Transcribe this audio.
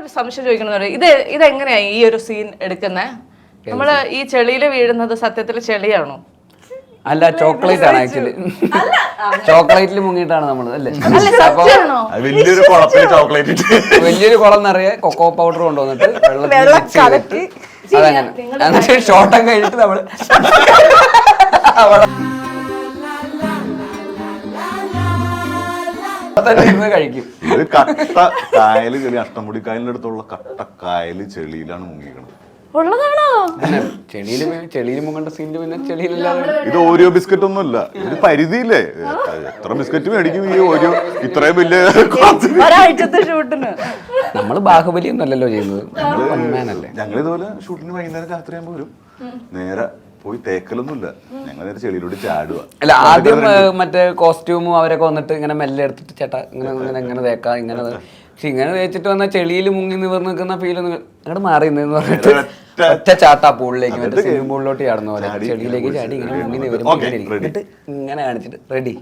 ഒരു സംശയം ചോദിക്കണമെന്ന് പറയും, ഇതെങ്ങനെയാ ഈ ഒരു സീൻ എടുക്കുന്നത്? നമ്മള് ഈ ചെളിയിൽ വീഴുന്നത് സത്യത്തിൽ ചെളിയാണോ? അല്ല, ചോക്ലേറ്റ് ആണ് ആക്ച്വലി. ചോക്ലേറ്റിൽ മുങ്ങിയിട്ടാണ് നമ്മള് അല്ലേ. വലിയൊരു കുളം നിറയെ കൊക്കോ പൗഡർ കൊണ്ടുവന്നിട്ട് വെള്ളത്തിൽ അതങ്ങനെ എന്നിട്ട് ഷോട്ടം കഴിഞ്ഞിട്ട് നമ്മള് കഴിക്കും. ഇത് കട്ട കായല് ചെളി, അഷ്ടമുടിക്കായലിന്റെ അടുത്തുള്ള കട്ട കായല് ചെളിയിലാണ് മുങ്ങിക്കണത്. ചെളിയിൽ മുങ്ങേണ്ട സീനിൽ പിന്നെ ചെളിയിലല്ലാതെ. ഇത് ഓരിയോ ബിസ്ക്കറ്റ് ഒന്നും അല്ല, ഇത് പരിധിയില്ലേ, എത്ര ബിസ്ക്കറ്റ് മേടിക്കും ഈ ഓരോ ഇത്രയും വലിയ ഒരാഴ്ചത്തെ ഷൂട്ടിന്. നമ്മള് ബാഹുബലി ഒന്നും അല്ലല്ലോ ചെയ്യുന്നത്, ഞങ്ങൾ ഇതുപോലെ ഷൂട്ടിന് വൈകുന്നേരം രാത്രിയാകുമ്പോ വരും, നേരെ പോയി തേക്കലൊന്നുമില്ല, ഞങ്ങൾ നേരെ ചെളിയിലൂടെ ചാടുക. അല്ല, ആദ്യം മറ്റേ കോസ്റ്റ്യൂമും അവരൊക്കെ വന്നിട്ട് ഇങ്ങനെ മെല്ലെ എടുത്തിട്ട് ചേട്ടാ ഇങ്ങനെ തേക്കാം ഇങ്ങനെ. പക്ഷെ ഇങ്ങനെ തേച്ചിട്ട് വന്നാൽ ചെളിയിൽ മുങ്ങി നിവർന്ന് നിൽക്കുന്ന ഫീലൊന്നും അങ്ങോട്ട് മാറി നിന്ന് പറഞ്ഞിട്ട് ഒറ്റ ചാട്ടാ പൂളിലേക്ക്, മറ്റേ സ്വിമ്മിംഗ് പൂളിലോട്ട് ചാടുന്ന പോലെ ചെളിയിലേക്ക് ചാടി ഇങ്ങനെ മുങ്ങി നിവരുമ്പോൾ എന്നിട്ട് ഇങ്ങനെ കാണിച്ചിട്ട് റെഡി.